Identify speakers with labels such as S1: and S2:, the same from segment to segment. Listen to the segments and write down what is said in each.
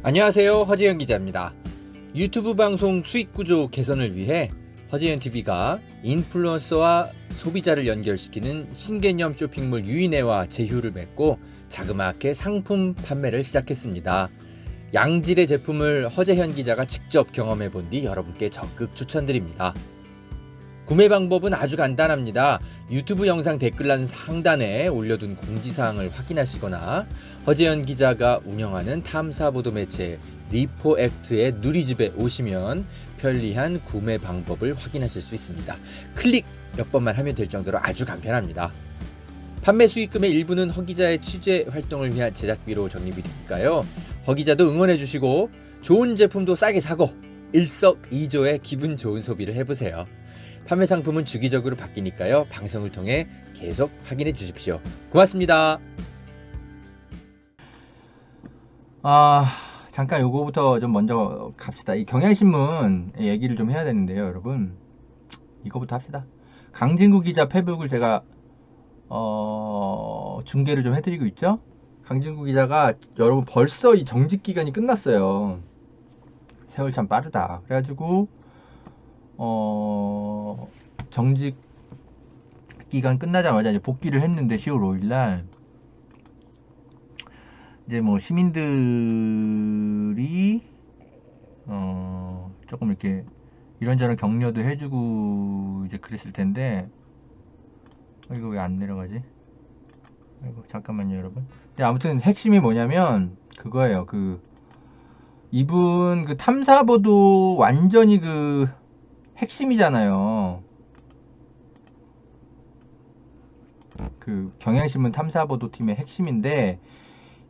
S1: 안녕하세요, 허재현 기자입니다. 유튜브 방송 수익구조 개선을 위해 허재현TV가 인플루언서와 소비자를 연결시키는 신개념 쇼핑몰 유인회와 제휴를 맺고 자그마하게 상품 판매를 시작했습니다. 양질의 제품을 허재현 기자가 직접 경험해 본 뒤 여러분께 적극 추천드립니다. 구매 방법은 아주 간단합니다. 유튜브 영상 댓글란 상단에 올려둔 공지사항을 확인하시거나 허재현 기자가 운영하는 탐사보도 매체 리포액트의 누리집에 오시면 편리한 구매 방법을 확인하실 수 있습니다. 클릭 몇 번만 하면 될 정도로 아주 간편합니다. 판매 수익금의 일부는 허 기자의 취재 활동을 위한 제작비로 적립이 되니까요. 허 기자도 응원해 주시고 좋은 제품도 싸게 사고 일석이조의 기분 좋은 소비를 해보세요. 판매 상품은 주기적으로 바뀌니까요. 방송을 통해 계속 확인해 주십시오. 고맙습니다.
S2: 잠깐 요거부터 좀 먼저 갑시다. 이 경향신문 얘기를 좀 해야 되는데요, 여러분. 이거부터 합시다. 강진구 기자 페북을 제가 중계를 좀 해드리고 있죠. 강진구 기자가 여러분 벌써 이 정직 기간이 끝났어요. 세월 참 빠르다. 그래가지고 정직 기간 끝나자마자 이제 복귀를 했는데 10월 5일날 이제 뭐 시민들이 조금 이렇게 이런저런 격려도 해주고 이제 그랬을 텐데 이거 왜 안 내려가지? 아이고 잠깐만요 여러분. 근데 아무튼 핵심이 뭐냐면 그거예요. 이분 탐사보도 완전히 핵심이잖아요. 경향신문 탐사보도 팀의 핵심인데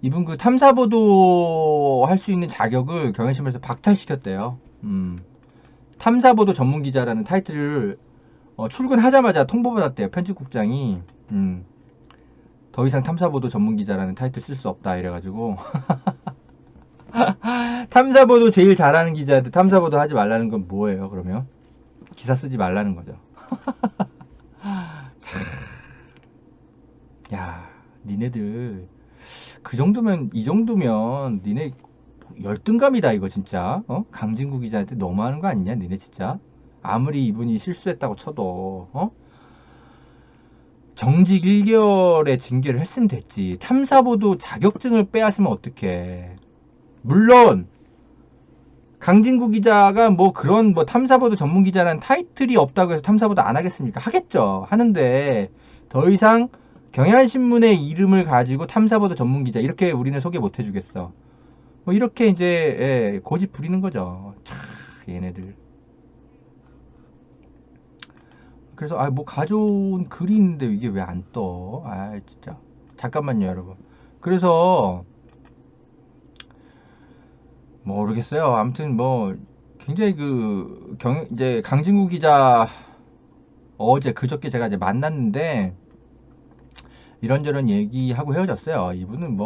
S2: 이분 탐사보도 할 수 있는 자격을 경향신문에서 박탈시켰대요. 탐사보도 전문기자라는 타이틀을 출근하자마자 통보받았대요. 편집국장이 더 이상 탐사보도 전문기자라는 타이틀 쓸 수 없다 이래가지고 탐사보도 제일 잘하는 기자한테 탐사보도 하지 말라는 건 뭐예요 그러면? 기사 쓰지 말라는 거죠. 야, 니네들 이 정도면 니네 열등감이다 이거 진짜. 강진구 기자한테 너무하는 거 아니냐 니네 진짜. 아무리 이분이 실수했다고 쳐도 정직 1개월의 징계를 했으면 됐지. 탐사보도 자격증을 빼앗으면 어떡해. 물론 강진구 기자가 그런 탐사보도 전문기자라는 타이틀이 없다고 해서 탐사보도 안 하겠습니까? 하겠죠. 하는데 더 이상 경향신문의 이름을 가지고 탐사보도 전문기자 이렇게 우리는 소개 못 해주겠어. 이렇게 이제 고집 부리는 거죠. 참 얘네들. 그래서 가져온 글이 있는데 이게 왜 안 떠? 진짜. 잠깐만요 여러분. 그래서 모르겠어요. 아무튼 굉장히 이제 강진구 기자 그저께 제가 이제 만났는데 이런저런 얘기하고 헤어졌어요. 이분은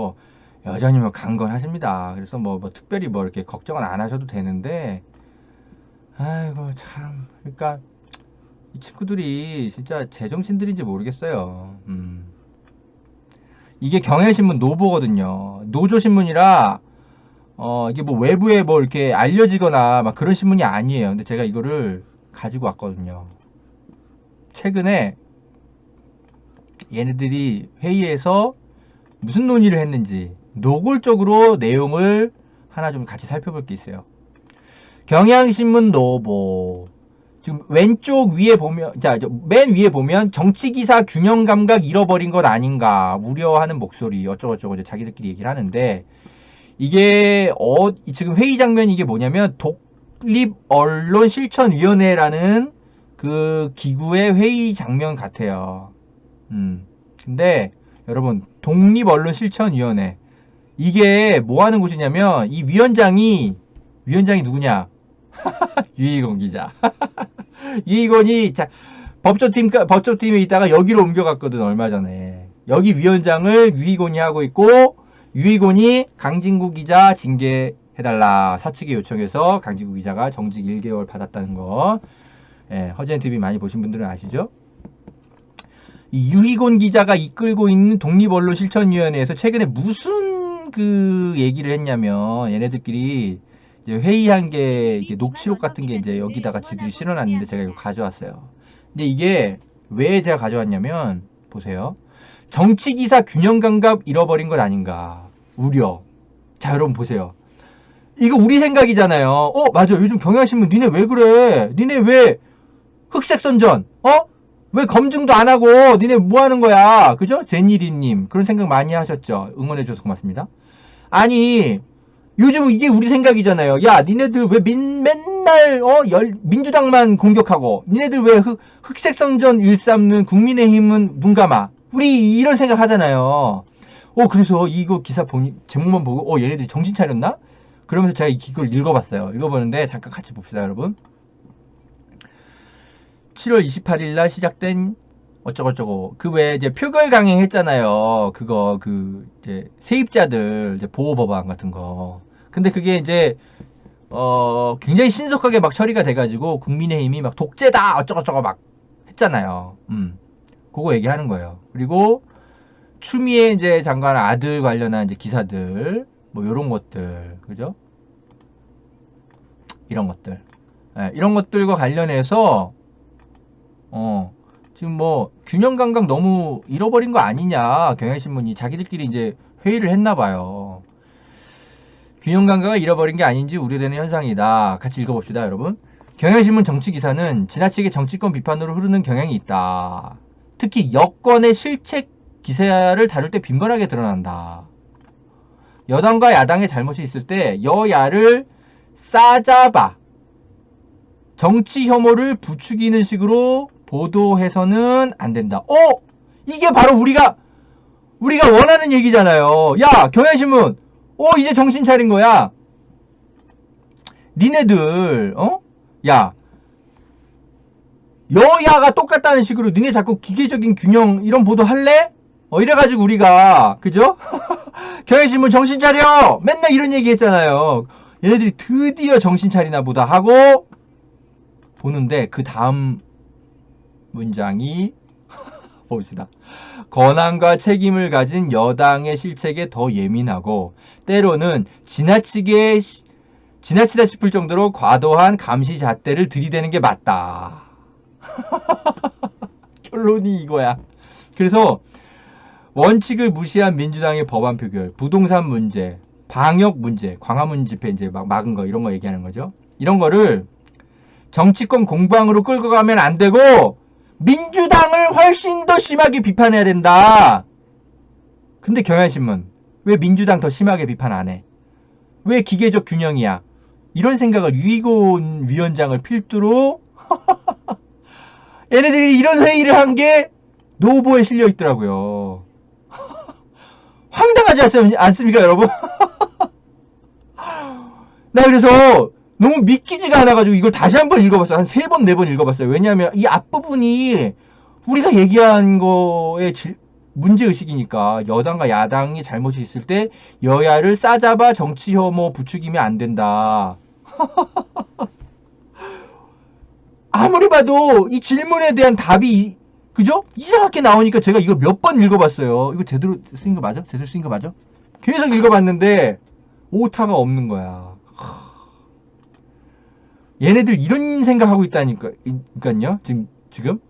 S2: 여전히 강건하십니다. 그래서 특별히 이렇게 걱정은 안 하셔도 되는데 아이고 참 그러니까 이 친구들이 진짜 제정신들인지 모르겠어요. 이게 경향신문 노보거든요. 노조신문이라 이게 외부에 이렇게 알려지거나 그런 신문이 아니에요. 근데 제가 이거를 가지고 왔거든요. 최근에 얘네들이 회의에서 무슨 논의를 했는지 노골적으로 내용을 하나 좀 같이 살펴볼 게 있어요. 경향신문 노보. 지금 왼쪽 위에 보면, 맨 위에 보면 정치기사 균형 감각 잃어버린 것 아닌가 우려하는 목소리 어쩌고저쩌고 이제 자기들끼리 얘기를 하는데 이게 지금 회의 장면이 이게 뭐냐면 독립언론실천위원회라는 기구의 회의 장면 같아요. 근데 여러분 독립언론실천위원회 이게 뭐 하는 곳이냐면 이 위원장이 누구냐? 유희곤 기자. 유희곤이 법조팀에 있다가 여기로 옮겨갔거든 얼마 전에. 여기 위원장을 유희곤이 하고 있고 유희곤이 강진구 기자 징계해달라 사측에 요청해서 강진구 기자가 정직 1개월 받았다는 거. 허재현TV 많이 보신 분들은 아시죠? 이 유희곤 기자가 이끌고 있는 독립언론실천위원회에서 최근에 무슨 무슨 그 얘기를 했냐면 얘네들끼리 이제 회의한 게 이게 녹취록 같은 게 이제 여기다가 지들이 실어놨는데 제가 이거 가져왔어요. 근데 이게 왜 제가 가져왔냐면 보세요. 정치기사 균형 감각 잃어버린 것 아닌가 우려. 자 여러분 보세요. 이거 우리 생각이잖아요. 맞아. 요즘 경향신문 니네 왜 그래? 니네 왜 흑색선전? 왜 검증도 안 하고 니네 뭐 하는 거야? 그죠? 제니리님 그런 생각 많이 하셨죠? 응원해주셔서 고맙습니다. 아니 요즘 이게 우리 생각이잖아요. 야 니네들 왜 맨날 민주당만 공격하고 니네들 왜 흑색선전 일삼는 국민의힘은 눈 감아? 우리 이런 생각 하잖아요. 그래서 이거 기사 제목만 보고 얘네들이 정신 차렸나? 그러면서 제가 이걸 읽어봤어요. 읽어보는데 잠깐 같이 봅시다 여러분. 7월 28일 날 시작된 어쩌고저쩌고 그 외에 이제 표결 강행했잖아요. 그거 이제 세입자들 이제 보호 법안 같은 거. 근데 그게 이제 굉장히 신속하게 막 처리가 돼가지고 국민의힘이 막 독재다 어쩌고저쩌고 막 했잖아요. 그거 얘기하는 거예요. 그리고 추미애 이제 장관 아들 관련한 이제 기사들 뭐 요런 것들 그죠? 이런 것들 이런 것들과 관련해서 지금 뭐 균형 감각 너무 잃어버린 거 아니냐 경향신문이 자기들끼리 이제 회의를 했나봐요. 균형 감각을 잃어버린 게 아닌지 우려되는 현상이다. 같이 읽어봅시다 여러분. 경향신문 정치기사는 지나치게 정치권 비판으로 흐르는 경향이 있다. 특히 여권의 실책 기사를 다룰 때 빈번하게 드러난다. 여당과 야당의 잘못이 있을 때 여야를 싸잡아 정치 혐오를 부추기는 식으로 보도해서는 안 된다. 이게 바로 우리가 원하는 얘기잖아요. 야 경향신문 이제 정신 차린 거야. 니네들 야 여야가 똑같다는 식으로 니네 자꾸 기계적인 균형 이런 보도 할래? 이래가지고 우리가 그죠? 경향신문 정신 차려! 맨날 이런 얘기 했잖아요. 얘네들이 드디어 정신 차리나 보다 하고 보는데 그 다음 문장이 봅시다. 권한과 책임을 가진 여당의 실책에 더 예민하고 때로는 지나치다 싶을 정도로 과도한 감시 잣대를 들이대는 게 맞다. 결론이 이거야. 그래서 원칙을 무시한 민주당의 법안 표결, 부동산 문제, 방역 문제, 광화문 집회 이제 막 막은 거 이런 거 얘기하는 거죠. 이런 거를 정치권 공방으로 끌고 가면 안 되고 민주당을 훨씬 더 심하게 비판해야 된다. 근데 경향신문 왜 민주당 더 심하게 비판 안 해? 왜 기계적 균형이야? 이런 생각을 유익원 위원장을 필두로 얘네들이 이런 회의를 한 게 노보에 실려 있더라고요. 황당하지 않습니까 여러분? 나 그래서 너무 믿기지가 않아가지고 이걸 다시 한번 읽어봤어요. 한 3번, 4번 읽어봤어요. 왜냐하면 이 앞부분이 우리가 얘기한 거에 문제의식이니까 여당과 야당이 잘못이 있을 때 여야를 싸잡아 정치 혐오 부추기면 안 된다. 아무리 봐도 이 질문에 대한 답이 그죠? 이상하게 나오니까 제가 이걸 몇 번 읽어봤어요. 이거 제대로 쓰인 거 맞아? 제대로 쓰인 거 맞아? 계속 읽어봤는데 오타가 없는 거야. 얘네들 이런 생각하고 있다니까요. 지금.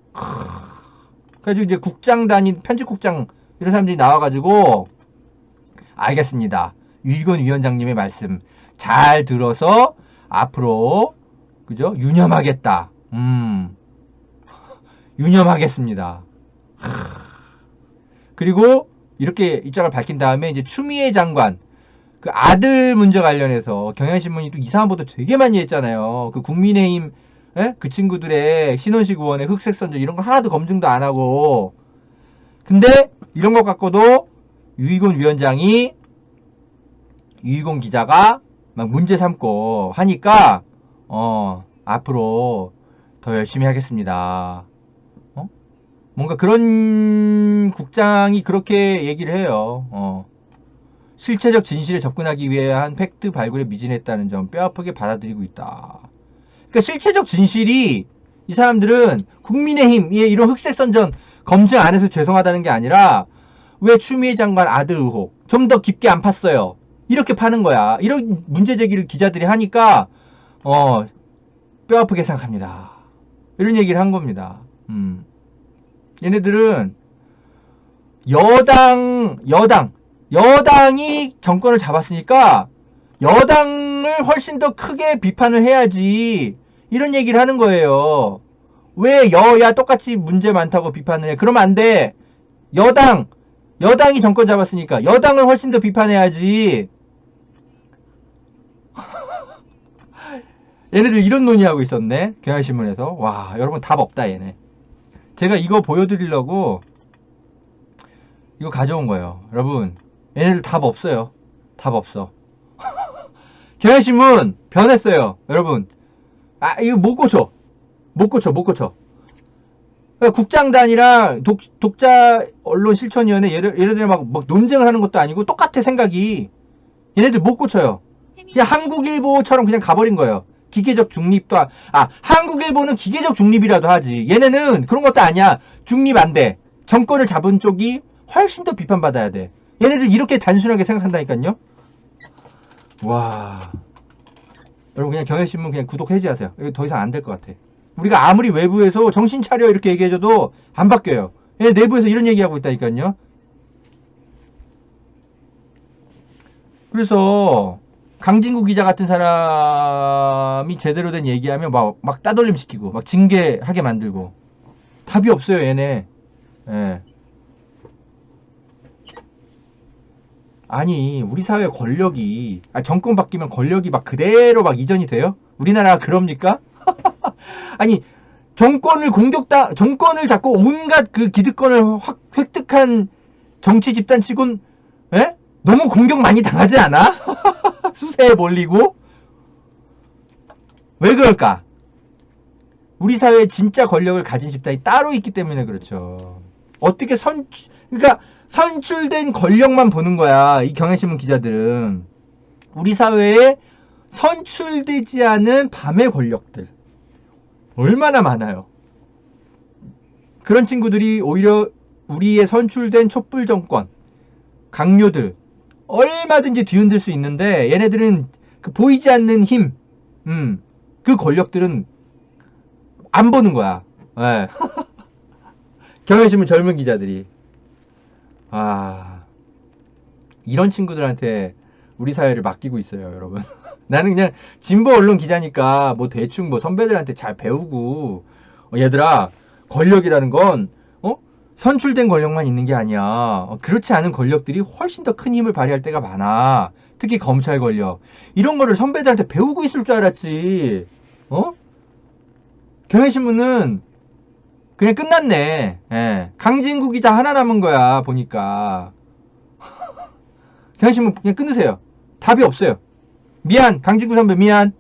S2: 그래가지고 이제 편집국장 이런 사람들이 나와가지고 알겠습니다. 유익원 위원장님의 말씀 잘 들어서 앞으로 그죠? 유념하겠다. 유념하겠습니다. 그리고 이렇게 입장을 밝힌 다음에 이제 추미애 장관 그 아들 문제 관련해서 경향신문이 또 이상한 보도 되게 많이 했잖아요. 그 국민의힘 그 친구들의 신원식 의원의 흑색선전 이런 거 하나도 검증도 안 하고 근데 이런 것 갖고도 유익원 위원장이 유익원 기자가 막 문제 삼고 하니까 앞으로 더 열심히 하겠습니다. 뭔가 그런 국장이 그렇게 얘기를 해요. 실체적 진실에 접근하기 위한 팩트 발굴에 미진했다는 점 뼈아프게 받아들이고 있다. 그러니까 실체적 진실이 이 사람들은 국민의힘 이런 흑색선전 검증 안 해서 죄송하다는 게 아니라 왜 추미애 장관 아들 의혹 좀 더 깊게 안 팠어요. 이렇게 파는 거야. 이런 문제 제기를 기자들이 하니까 뼈 아프게 생각합니다. 이런 얘기를 한 겁니다. 얘네들은 여당이 정권을 잡았으니까 여당을 훨씬 더 크게 비판을 해야지 이런 얘기를 하는 거예요. 왜 여야 똑같이 문제 많다고 비판을 해? 그러면 안 돼. 여당이 정권 잡았으니까 여당을 훨씬 더 비판해야지. 얘네들 이런 논의하고 있었네. 경향신문에서. 와, 여러분 답 없다 얘네. 제가 이거 보여드리려고 이거 가져온 거예요. 여러분 얘네들 답 없어요. 답 없어. 경향신문 변했어요. 여러분 이거 못 고쳐. 그러니까 국장단이랑 독자 언론 실천위원회 얘네들 막 논쟁을 하는 것도 아니고 똑같아 생각이. 얘네들 못 고쳐요. 그냥 한국일보처럼 그냥 가버린 거예요. 기계적 중립도 한국일보는 기계적 중립이라도 하지. 얘네는 그런 것도 아니야. 중립 안 돼. 정권을 잡은 쪽이 훨씬 더 비판받아야 돼. 얘네들 이렇게 단순하게 생각한다니까요. 와, 여러분 그냥 경향신문 그냥 구독 해지하세요. 이거 더 이상 안 될 것 같아. 우리가 아무리 외부에서 정신 차려 이렇게 얘기해줘도 안 바뀌어요. 얘네 내부에서 이런 얘기하고 있다니까요. 그래서 강진구 기자 같은 사람이 제대로 된 얘기하면 막 따돌림 시키고 막 징계하게 만들고 답이 없어요 얘네. 예. 아니 우리 사회 권력이 정권 바뀌면 권력이 막 그대로 막 이전이 돼요? 우리나라가 그럽니까? 아니 정권을 잡고 온갖 그 기득권을 획득한 정치 집단 치곤 너무 공격 많이 당하지 않아? 수세에 몰리고? 왜 그럴까? 우리 사회에 진짜 권력을 가진 집단이 따로 있기 때문에 그렇죠. 어떻게 그러니까 선출된 권력만 보는 거야. 이 경향신문 기자들은. 우리 사회에 선출되지 않은 밤의 권력들 얼마나 많아요. 그런 친구들이 오히려 우리의 선출된 촛불 정권 강요들 얼마든지 뒤흔들 수 있는데 얘네들은 그 보이지 않는 힘, 그 권력들은 안 보는 거야. 네. 경향신문 젊은 기자들이 이런 친구들한테 우리 사회를 맡기고 있어요, 여러분. 나는 그냥 진보 언론 기자니까 뭐 대충 뭐 선배들한테 잘 배우고 얘들아 권력이라는 건 선출된 권력만 있는 게 아니야. 그렇지 않은 권력들이 훨씬 더 큰 힘을 발휘할 때가 많아. 특히 검찰 권력. 이런 거를 선배들한테 배우고 있을 줄 알았지. 경향신문은 그냥 끝났네. 예. 강진구 기자 하나 남은 거야, 보니까. 경향신문 그냥 끊으세요. 답이 없어요. 미안, 강진구 선배, 미안.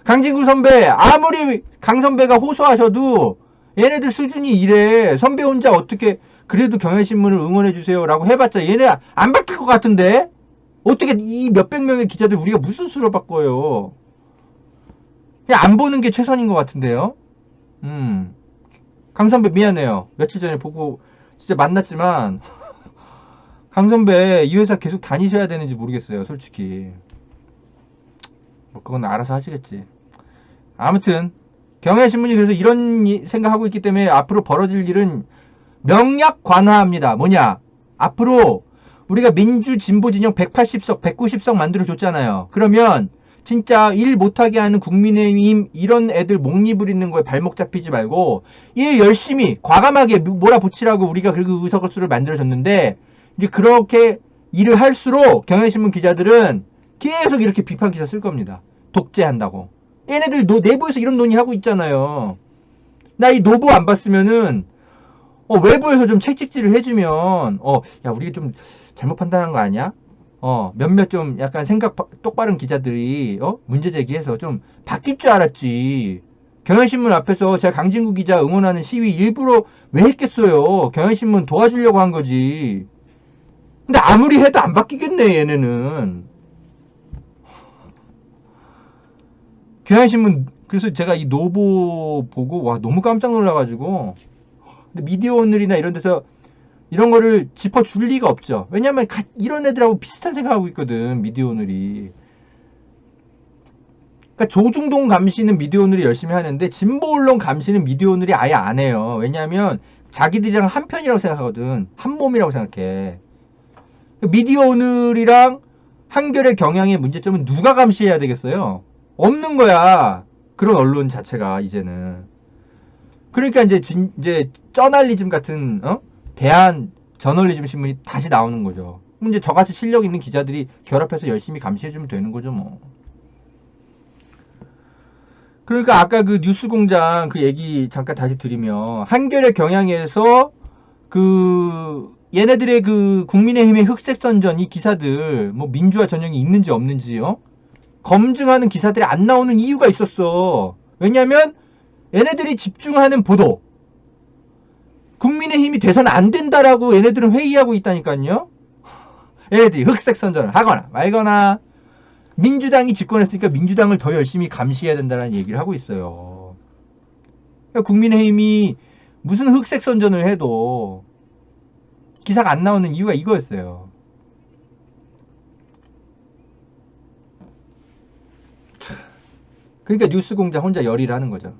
S2: 강진구 선배, 아무리 강 선배가 호소하셔도 얘네들 수준이 이래. 선배 혼자 어떻게 그래도 경향신문을 응원해주세요 라고 해봤자 얘네 안 바뀔 것 같은데? 어떻게 이 몇백 명의 기자들 우리가 무슨 수로 바꿔요? 그냥 안 보는 게 최선인 것 같은데요? 강 선배 미안해요. 며칠 전에 보고 진짜 만났지만 강 선배 이 회사 계속 다니셔야 되는지 모르겠어요. 솔직히 뭐 그건 알아서 하시겠지. 아무튼 경향신문이 그래서 이런 생각하고 있기 때문에 앞으로 벌어질 일은 명약 관화합니다. 뭐냐? 앞으로 우리가 민주 진보 진영 180석, 190석 만들어줬잖아요. 그러면 진짜 일 못하게 하는 국민의힘 이런 애들 목 입을 거에 발목 잡히지 말고 일 열심히 과감하게 몰아붙이라고 우리가 그 의석수를 만들어줬는데 이제 그렇게 일을 할수록 경향신문 기자들은 계속 이렇게 비판 기사 쓸 겁니다. 독재한다고. 얘네들 내부에서 이런 논의하고 있잖아요. 나 이 노보 안 봤으면은 외부에서 좀 책찍질을 해주면 야 우리가 좀 잘못 판단한 거 아니야? 몇몇 좀 약간 생각 똑바른 기자들이 문제 제기해서 좀 바뀔 줄 알았지. 경향신문 앞에서 제가 강진구 기자 응원하는 시위 일부러 왜 했겠어요? 경향신문 도와주려고 한 거지. 근데 아무리 해도 안 바뀌겠네 얘네는. 경향신문 그래서 제가 이 노보 보고 와 너무 깜짝 놀라가지고 근데 미디어 오늘이나 이런 데서 이런 거를 짚어줄 리가 없죠. 왜냐면 이런 애들하고 비슷한 생각하고 있거든, 미디어오늘이. 그러니까 조중동 감시는 미디어오늘이 열심히 하는데 진보 언론 감시는 미디어오늘이 아예 안 해요. 왜냐면 자기들이랑 한 편이라고 생각하거든. 한 몸이라고 생각해. 미디어오늘이랑 한겨레 경향의 문제점은 누가 감시해야 되겠어요? 없는 거야. 그런 언론 자체가 이제는. 그러니까 이제 저널리즘 같은 대한 저널리즘 신문이 다시 나오는 거죠. 그럼 이제 저같이 실력 있는 기자들이 결합해서 열심히 감시해주면 되는 거죠, 뭐. 그러니까 아까 그 뉴스공장 그 얘기 잠깐 다시 드리면 한겨레 경향에서 그 얘네들의 그 국민의힘의 흑색선전 이 기사들 뭐 민주화 전형이 있는지 없는지요? 검증하는 기사들이 안 나오는 이유가 있었어. 왜냐면 얘네들이 집중하는 보도 국민의힘이 돼서는 안 된다라고 얘네들은 회의하고 있다니까요. 얘네들이 흑색선전을 하거나 말거나 민주당이 집권했으니까 민주당을 더 열심히 감시해야 된다는 얘기를 하고 있어요. 그러니까 국민의힘이 무슨 흑색선전을 해도 기사가 안 나오는 이유가 이거였어요. 그러니까 뉴스공장 혼자 열의를 하는 거죠.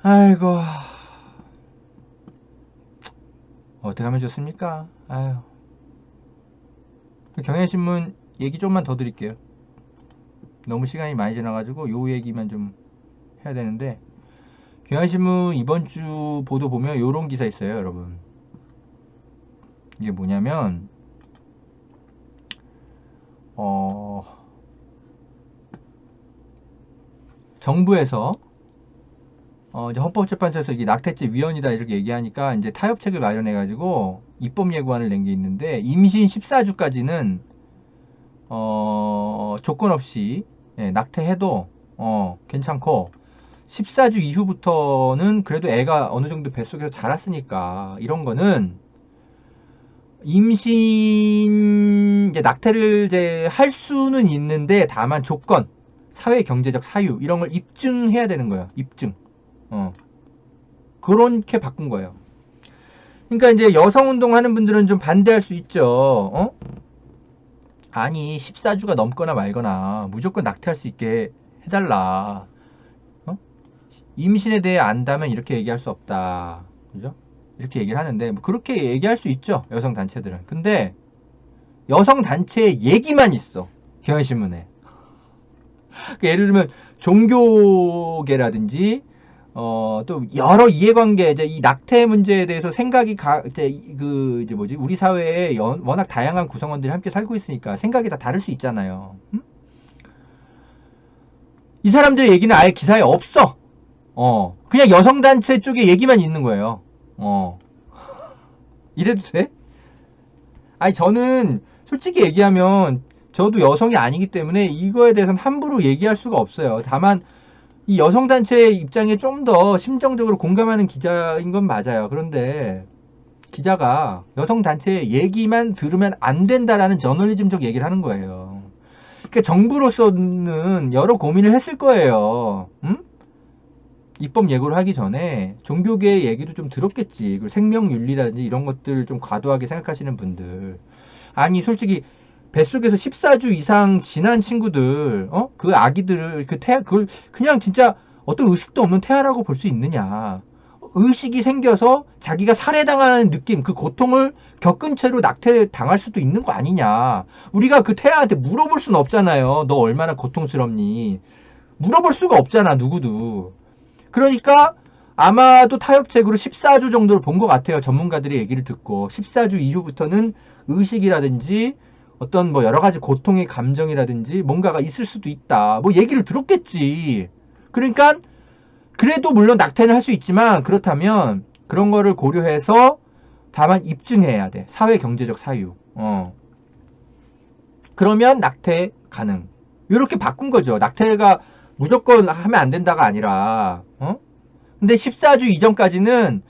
S2: 아이고, 어떻게 하면 좋습니까? 아유. 경향신문 얘기 좀만 더 드릴게요. 너무 시간이 많이 지나가지고 요 얘기만 좀 해야 되는데, 경향신문 이번 주 보도 보면 요런 기사 있어요, 여러분. 이게 뭐냐면 정부에서 이제 헌법재판소에서 이게 낙태죄 위헌이다 이렇게 얘기하니까 이제 타협책을 마련해가지고 입법 예고안을 낸 게 있는데, 임신 14주까지는 조건 없이 낙태해도 괜찮고 14주 이후부터는 그래도 애가 어느 정도 뱃속에서 자랐으니까 이런 거는 임신 이제 낙태를 이제 할 수는 있는데 다만 조건, 사회 경제적 사유 이런 걸 입증해야 되는 거예요. 입증. 그렇게 바꾼 거예요. 그러니까 이제 여성운동 하는 분들은 좀 반대할 수 있죠. 아니 14주가 넘거나 말거나 무조건 낙태할 수 있게 해달라. 임신에 대해 안다면 이렇게 얘기할 수 없다. 그죠? 이렇게 얘기를 하는데 뭐 그렇게 얘기할 수 있죠. 여성단체들은. 근데 여성단체의 얘기만 있어. 경향신문에. 그러니까 예를 들면 종교계라든지 또 여러 이해관계, 이제 이 낙태 문제에 대해서 생각이 우리 사회에 워낙 다양한 구성원들이 함께 살고 있으니까 생각이 다 다를 수 있잖아요. 이 사람들의 얘기는 아예 기사에 없어. 그냥 여성단체 쪽에 얘기만 있는 거예요. 이래도 돼? 아니, 저는 솔직히 얘기하면 저도 여성이 아니기 때문에 이거에 대해서는 함부로 얘기할 수가 없어요. 다만 이 여성단체의 입장에 좀 더 심정적으로 공감하는 기자인 건 맞아요. 그런데 기자가 여성단체의 얘기만 들으면 안 된다라는 저널리즘적 얘기를 하는 거예요. 그러니까 정부로서는 여러 고민을 했을 거예요. 입법 예고를 하기 전에 종교계의 얘기도 좀 들었겠지. 그리고 생명윤리라든지 이런 것들을 좀 과도하게 생각하시는 분들. 아니 솔직히 뱃속에서 14주 이상 지난 친구들, 그 아기들을 그걸 그냥 진짜 어떤 의식도 없는 태아라고 볼 수 있느냐. 의식이 생겨서 자기가 살해당하는 느낌, 그 고통을 겪은 채로 낙태 당할 수도 있는 거 아니냐. 우리가 그 태아한테 물어볼 수는 없잖아요. 너 얼마나 고통스럽니? 물어볼 수가 없잖아, 누구도. 그러니까 아마도 타협책으로 14주 정도를 본 것 같아요. 전문가들의 얘기를 듣고 14주 이후부터는 의식이라든지 어떤 뭐 여러 가지 고통의 감정이라든지 뭔가가 있을 수도 있다. 뭐 얘기를 들었겠지. 그러니까 그래도 물론 낙태는 할 수 있지만 그렇다면 그런 거를 고려해서 다만 입증해야 돼. 사회 경제적 사유. 그러면 낙태 가능. 이렇게 바꾼 거죠. 낙태가 무조건 하면 안 된다가 아니라. 근데 14주 이전까지는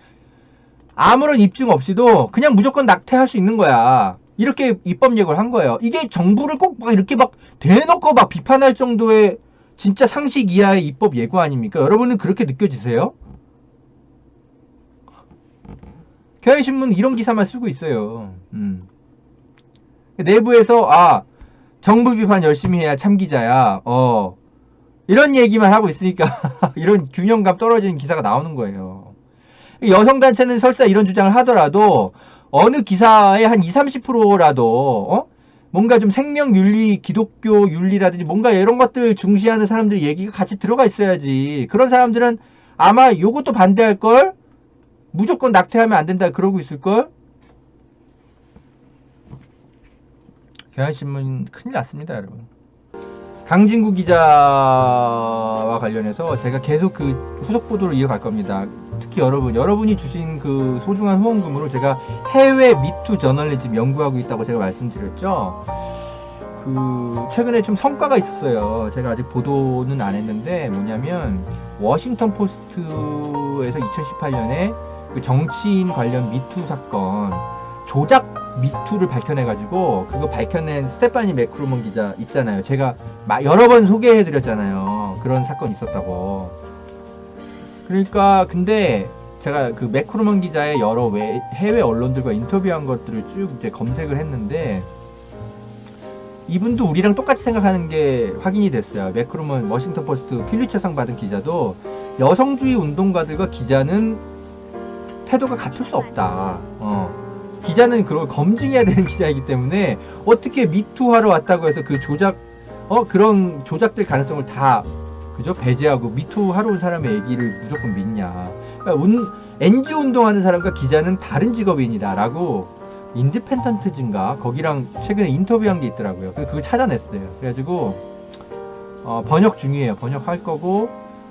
S2: 아무런 입증 없이도 그냥 무조건 낙태할 수 있는 거야. 이렇게 입법 예고를 한 거예요. 이게 정부를 꼭 막 이렇게 막 대놓고 막 비판할 정도의 진짜 상식 이하의 입법 예고 아닙니까? 여러분은 그렇게 느껴지세요? 경향신문은 이런 기사만 쓰고 있어요. 내부에서 정부 비판 열심히 해야 참기자야. 이런 얘기만 하고 있으니까 이런 균형감 떨어지는 기사가 나오는 거예요. 여성단체는 설사 이런 주장을 하더라도 어느 기사의 한 20-30%라도 뭔가 좀 생명윤리, 기독교 윤리라든지 뭔가 이런 것들 중시하는 사람들의 얘기가 같이 들어가 있어야지. 그런 사람들은 아마 요것도 반대할걸? 무조건 낙태하면 안 된다 그러고 있을걸? 경향신문 큰일 났습니다, 여러분. 강진구 기자와 관련해서 제가 계속 그 후속 보도를 이어갈 겁니다. 특히 여러분이 주신 그 소중한 후원금으로 제가 해외 미투 저널리즘 연구하고 있다고 제가 말씀드렸죠. 최근에 좀 성과가 있었어요. 제가 아직 보도는 안 했는데 뭐냐면 워싱턴 포스트에서 2018년에 그 정치인 관련 미투 사건 조작 미투를 밝혀내가지고 그거 밝혀낸 스테파니 매크로먼 기자 있잖아요. 제가 여러 번 소개해드렸잖아요. 그런 사건이 있었다고. 그러니까 근데 제가 그 매크로먼 기자의 여러 해외 언론들과 인터뷰한 것들을 쭉 이제 검색을 했는데 이분도 우리랑 똑같이 생각하는 게 확인이 됐어요. 매크로먼 워싱턴 포스트 필리처상 받은 기자도 여성주의 운동가들과 기자는 태도가 같을 수 없다. 기자는 그걸 검증해야 되는 기자이기 때문에 어떻게 미투하러 왔다고 해서 그 그런 조작될 가능성을 다 배제하고 미투하러 온 사람의 얘기를 무조건 믿냐. 그러니까 NGO 운동하는 사람과 기자는 다른 직업인이다 라고 인디펜던트즈인가 거기랑 최근에 인터뷰한 게 있더라고요. 그걸 찾아냈어요. 그래가지고 번역 중이에요. 번역할 거고,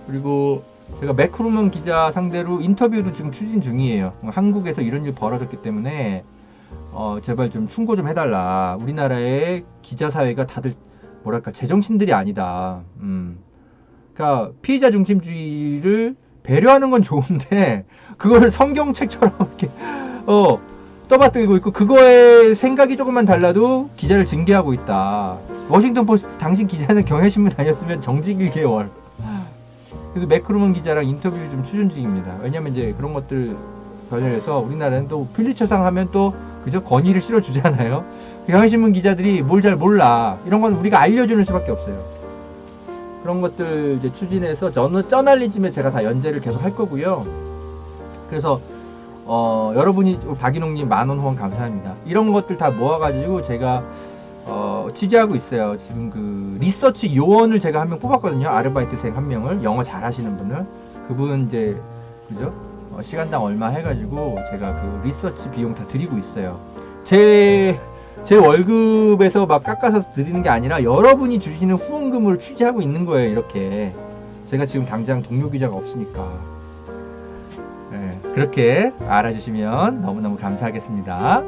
S2: 그리고 제가 매크로먼 기자 상대로 인터뷰도 지금 추진 중이에요. 한국에서 이런 일 벌어졌기 때문에 제발 좀 충고 좀 해달라. 우리나라의 기자 사회가 다들 뭐랄까 제정신들이 아니다. 그러니까 피의자 중심주의를 배려하는 건 좋은데 그거를 성경책처럼 이렇게 떠받들고 있고, 그거에 생각이 조금만 달라도 기자를 징계하고 있다. 워싱턴 포스트 당신 기자는 경향신문 다녔으면 정직 1개월. 그래서 매크로먼 기자랑 인터뷰 좀 추진 중입니다. 왜냐면 이제 그런 것들 관련해서 우리나라는 또 필리처상 하면 또 권위를 실어주잖아요. 경향신문 기자들이 뭘 잘 몰라. 이런 건 우리가 알려주는 수밖에 없어요. 그런 것들 이제 추진해서 저널리즘에 제가 다 연재를 계속 할 거고요. 그래서 여러분이 박인홍님 10,000원 후원 감사합니다. 이런 것들 다 모아가지고 제가 취재하고 있어요. 지금 그 리서치 요원을 제가 한 명 뽑았거든요. 아르바이트생 한 명을, 영어 잘하시는 분을. 그분 이제 시간당 얼마 해가지고 제가 그 리서치 비용 다 드리고 있어요. 제 월급에서 막 깎아서 드리는 게 아니라 여러분이 주시는 후원금으로 취재하고 있는 거예요. 이렇게 제가 지금 당장 동료 기자가 없으니까. 네, 그렇게 알아주시면 너무너무 감사하겠습니다.